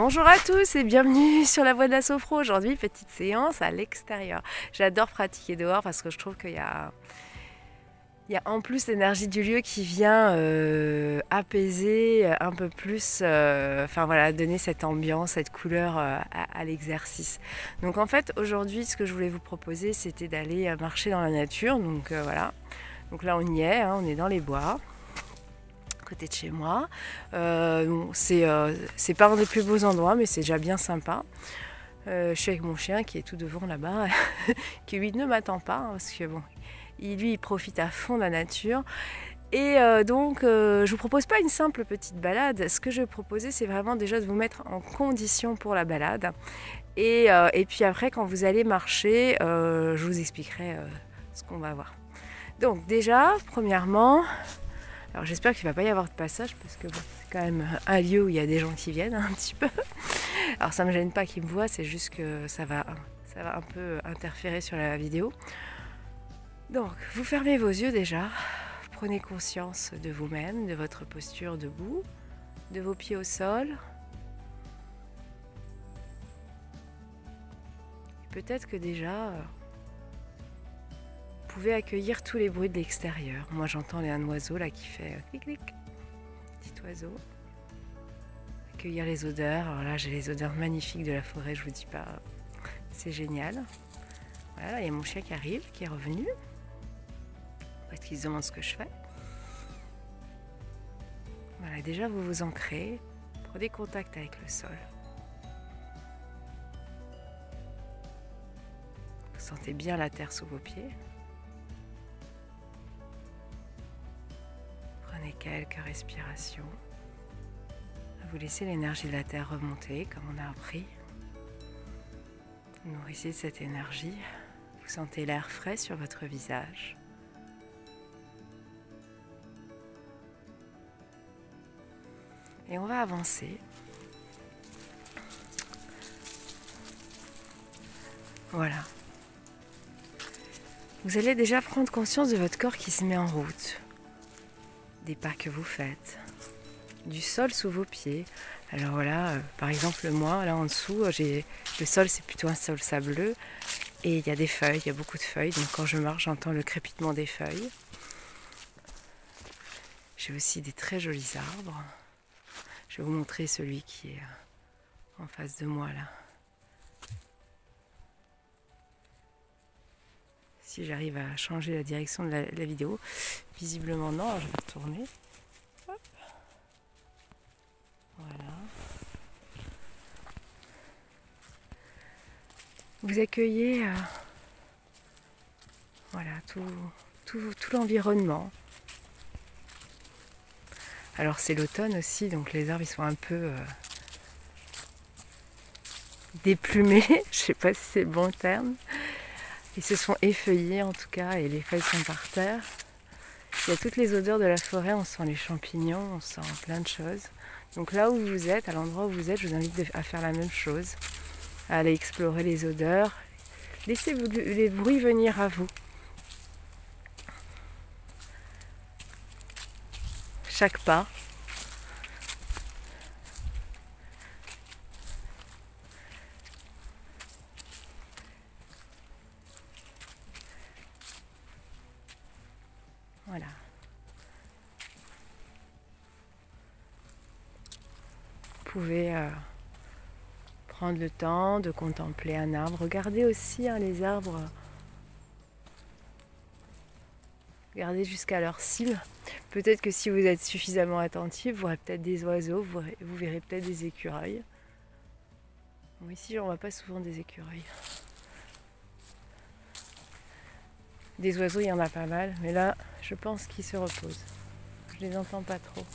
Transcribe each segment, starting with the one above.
Bonjour à tous et bienvenue sur la voie de la sophro. Aujourd'hui, petite séance à l'extérieur. J'adore pratiquer dehors parce que je trouve qu'il y a en plus l'énergie du lieu qui vient apaiser un peu plus, enfin voilà, donner cette ambiance, cette couleur à l'exercice. Donc en fait, aujourd'hui, ce que je voulais vous proposer, c'était d'aller marcher dans la nature. Donc voilà. Donc là, on y est, hein, on est dans les bois. Côté de chez moi. C'est pas un des plus beaux endroits, mais c'est déjà bien sympa. Je suis avec mon chien qui est tout devant là-bas, qui lui ne m'attend pas, hein, parce que bon, il profite à fond de la nature. Et donc, je vous propose pas une simple petite balade. Ce que je vais proposer, c'est vraiment déjà de vous mettre en condition pour la balade. Et puis après, quand vous allez marcher, je vous expliquerai ce qu'on va voir. Donc déjà, premièrement, alors j'espère qu'il ne va pas y avoir de passage parce que bon, c'est quand même un lieu où il y a des gens qui viennent un petit peu. Alors ça ne me gêne pas qu'ils me voient, c'est juste que ça va un peu interférer sur la vidéo. Donc vous fermez vos yeux déjà, prenez conscience de vous-même, de votre posture debout, de vos pieds au sol. Peut-être que déjà vous pouvez accueillir tous les bruits de l'extérieur. Moi j'entends un oiseau là qui fait clic clic, petit oiseau. Accueillir les odeurs. Alors là j'ai les odeurs magnifiques de la forêt, je vous dis pas, c'est génial. Voilà, il y a mon chien qui arrive, qui est revenu. Parce qu'il se demande ce que je fais. Voilà, déjà vous vous ancrez, prenez contact avec le sol. Vous sentez bien la terre sous vos pieds. Prenez quelques respirations. Vous laissez l'énergie de la terre remonter comme on a appris. Vous nourrissez de cette énergie. Vous sentez l'air frais sur votre visage. Et on va avancer. Voilà. Vous allez déjà prendre conscience de votre corps qui se met en route. Des pas que vous faites. Du sol sous vos pieds. Alors voilà, par exemple moi, là en dessous, le sol c'est plutôt un sol sableux. Et il y a des feuilles, il y a beaucoup de feuilles. Donc quand je marche, j'entends le crépitement des feuilles. J'ai aussi des très jolis arbres. Je vais vous montrer celui qui est en face de moi là. Si j'arrive à changer la direction de la vidéo. Visiblement non, alors je vais retourner. Hop. Voilà. Vous accueillez voilà, tout l'environnement. Alors c'est l'automne aussi, donc les arbres ils sont un peu déplumés, je ne sais pas si c'est le bon terme. Ils se sont effeuillés en tout cas et les feuilles sont par terre. Il y a toutes les odeurs de la forêt, on sent les champignons, on sent plein de choses. Donc là où vous êtes, à l'endroit où vous êtes, je vous invite à faire la même chose, à aller explorer les odeurs. Laissez les bruits venir à vous. Chaque pas. Voilà. Vous pouvez prendre le temps de contempler un arbre. Regardez aussi les arbres. Regardez jusqu'à leur cime. Peut-être que si vous êtes suffisamment attentif, vous verrez peut-être des oiseaux, vous verrez peut-être des écureuils. Bon, ici, on ne voit pas souvent des écureuils. Des oiseaux, il y en a pas mal, mais là, je pense qu'ils se reposent. Je les entends pas trop.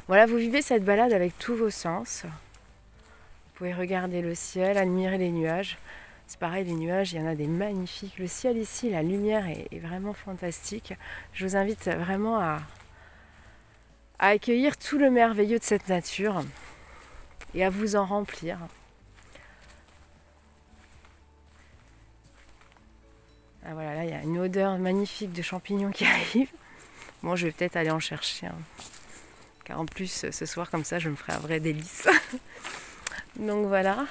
Voilà, vous vivez cette balade avec tous vos sens. Vous pouvez regarder le ciel, admirer les nuages. C'est pareil, les nuages, il y en a des magnifiques. Le ciel ici, la lumière est vraiment fantastique. Je vous invite vraiment à accueillir tout le merveilleux de cette nature et à vous en remplir. Ah, voilà, là, il y a une odeur magnifique de champignons qui arrive. Bon, je vais peut-être aller en chercher un. Car en plus, ce soir, comme ça, je me ferai un vrai délice. Donc voilà.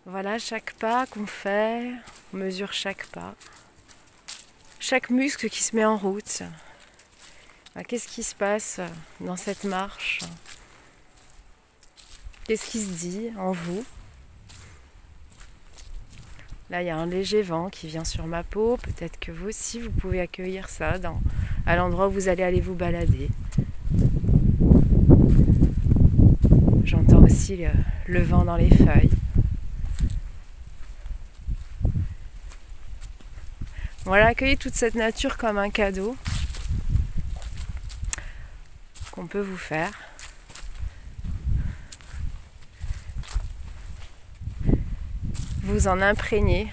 Voilà, chaque pas qu'on fait, on mesure chaque pas. Chaque muscle qui se met en route. Qu'est-ce qui se passe dans cette marche? Qu'est-ce qui se dit en vous? Là, il y a un léger vent qui vient sur ma peau. Peut-être que vous aussi, vous pouvez accueillir ça à l'endroit où vous allez aller vous balader. J'entends aussi le vent dans les feuilles. Voilà, accueillez toute cette nature comme un cadeau qu'on peut vous faire. Vous en imprégner.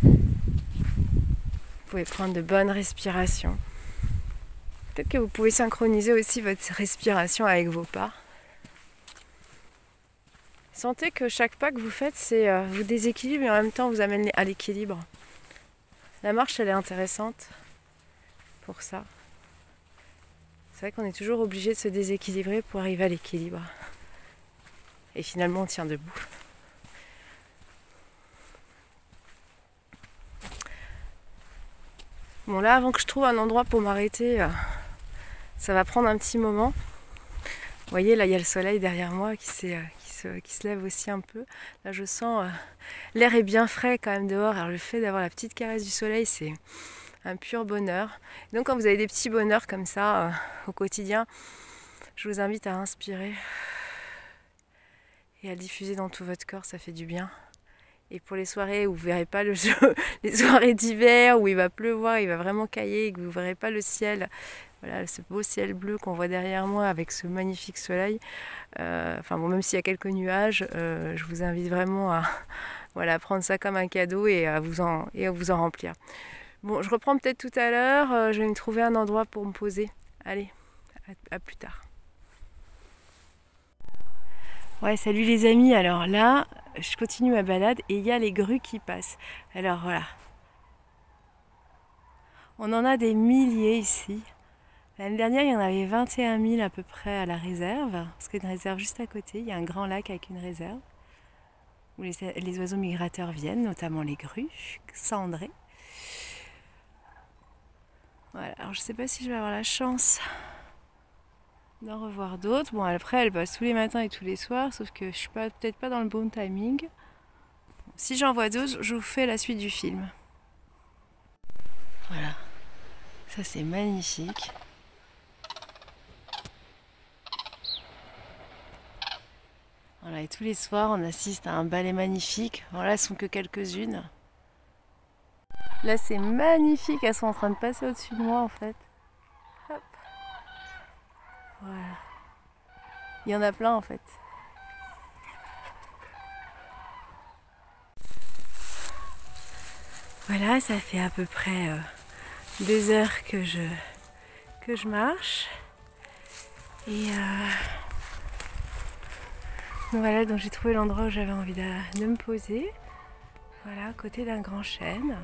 Vous pouvez prendre de bonnes respirations. Peut-être que vous pouvez synchroniser aussi votre respiration avec vos pas. Sentez que chaque pas que vous faites, c'est vous déséquilibre et en même temps vous amène à l'équilibre. La marche, elle est intéressante pour ça. C'est vrai qu'on est toujours obligé de se déséquilibrer pour arriver à l'équilibre. Et finalement, on tient debout. Bon là, avant que je trouve un endroit pour m'arrêter, ça va prendre un petit moment. Vous voyez, là, il y a le soleil derrière moi qui se lève aussi un peu. Là, je sens... l'air est bien frais quand même dehors. Alors le fait d'avoir la petite caresse du soleil, c'est un pur bonheur. Donc quand vous avez des petits bonheurs comme ça au quotidien, je vous invite à inspirer et à le diffuser dans tout votre corps, ça fait du bien. Et pour les soirées où vous ne verrez pas le jeu, les soirées d'hiver où il va pleuvoir, il va vraiment cailler et que vous ne verrez pas le ciel, voilà, ce beau ciel bleu qu'on voit derrière moi avec ce magnifique soleil, même s'il y a quelques nuages, je vous invite vraiment à prendre ça comme un cadeau et à vous en remplir. Bon, je reprends peut-être tout à l'heure, je vais me trouver un endroit pour me poser. Allez, à plus tard. Ouais, salut les amis, alors là, je continue ma balade et il y a les grues qui passent. Alors voilà, on en a des milliers ici. L'année dernière, il y en avait 21 000 à peu près à la réserve, parce qu'il y a une réserve juste à côté, il y a un grand lac avec une réserve, où les oiseaux migrateurs viennent, notamment les grues, cendrées. Voilà, alors je sais pas si je vais avoir la chance d'en revoir d'autres. Bon, après, elle passe tous les matins et tous les soirs, sauf que je suis peut-être pas dans le bon timing. Si j'en vois d'autres, je vous fais la suite du film. Voilà, ça c'est magnifique. Voilà, et tous les soirs, on assiste à un ballet magnifique. Bon, là, elles sont que quelques-unes. Là, c'est magnifique, elles sont en train de passer au-dessus de moi, en fait. Hop. Voilà. Il y en a plein, en fait. Voilà, ça fait à peu près 2 heures que je marche. Et voilà, donc j'ai trouvé l'endroit où j'avais envie de me poser. Voilà, à côté d'un grand chêne.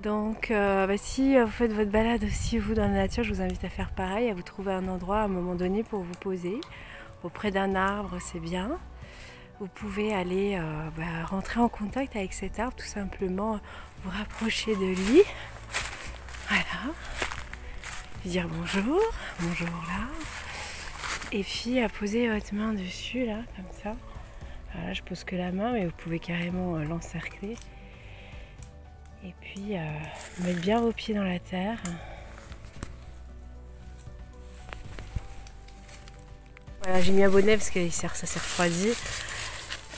Donc si vous faites votre balade aussi vous dans la nature, je vous invite à faire pareil, à vous trouver un endroit à un moment donné pour vous poser. Auprès d'un arbre, c'est bien. Vous pouvez aller rentrer en contact avec cet arbre, tout simplement vous rapprocher de lui. Voilà. Puis dire bonjour, bonjour là. Et puis à poser votre main dessus là, comme ça. Voilà, je pose que la main, mais vous pouvez carrément l'encercler. Et puis mettre bien vos pieds dans la terre. Voilà, j'ai mis un bonnet parce que ça s'est refroidi.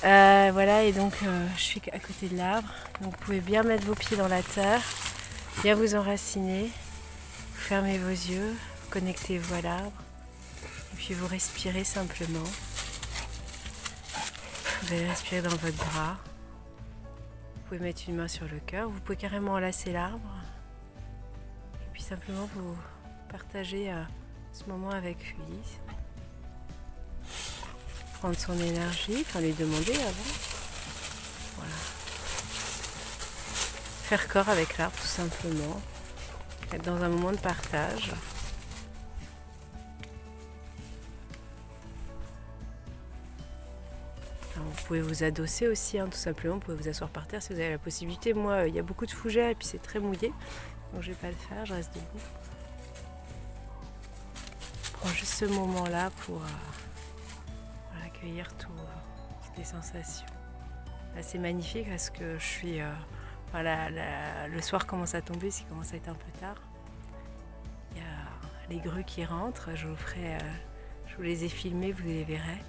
Voilà, et donc je suis à côté de l'arbre. Donc vous pouvez bien mettre vos pieds dans la terre, bien vous enraciner, fermez vos yeux, connectez-vous à l'arbre. Et puis vous respirez simplement. Vous allez respirer dans votre bras. Vous pouvez mettre une main sur le cœur, vous pouvez carrément enlacer l'arbre. Et puis simplement vous partagez ce moment avec lui. prendre son énergie, enfin lui demander avant. Voilà. Faire corps avec l'arbre tout simplement. Être dans un moment de partage. Alors, vous pouvez vous adosser aussi, hein, tout simplement. Vous pouvez vous asseoir par terre si vous avez la possibilité. Moi, il y a beaucoup de fougères et puis c'est très mouillé. Donc je ne vais pas le faire, je reste debout. Je prends juste ce moment-là pour accueillir toutes les sensations. Là, c'est magnifique parce que je suis... le soir commence à tomber, il commence à être un peu tard. Il y a les grues qui rentrent, je vous les ai filmées, vous les verrez.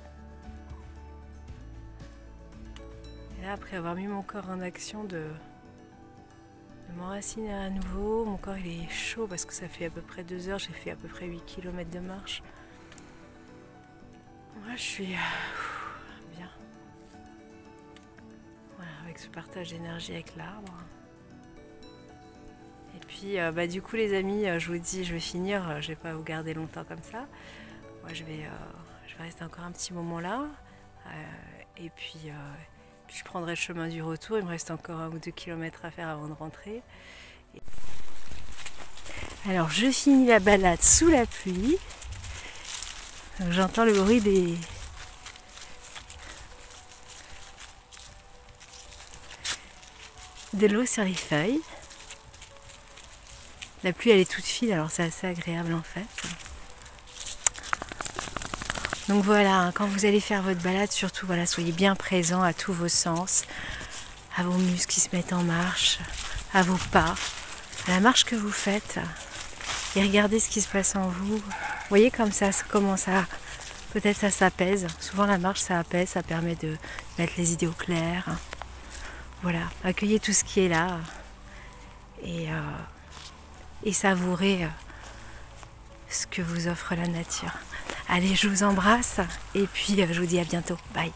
Et là, après avoir mis mon corps en action de m'enraciner à nouveau, mon corps il est chaud parce que ça fait à peu près 2 heures, j'ai fait à peu près 8 km de marche. Moi je suis bien. Voilà, avec ce partage d'énergie avec l'arbre. Et puis du coup les amis, je vous dis, je vais finir, je vais pas vous garder longtemps comme ça. Moi je vais rester encore un petit moment là. Et puis je prendrai le chemin du retour, il me reste encore 1 ou 2 kilomètres à faire avant de rentrer. Alors je finis la balade sous la pluie. J'entends le bruit de l'eau sur les feuilles. La pluie elle est toute fine, alors c'est assez agréable en fait. Donc voilà, quand vous allez faire votre balade, surtout voilà, soyez bien présent à tous vos sens, à vos muscles qui se mettent en marche, à vos pas, à la marche que vous faites. Et regardez ce qui se passe en vous. Vous voyez comme ça commence à... Peut-être ça s'apaise. Souvent la marche ça apaise, ça permet de mettre les idées au clair. Voilà, accueillez tout ce qui est là. Et savourez ce que vous offre la nature. Allez, je vous embrasse et puis je vous dis à bientôt. Bye.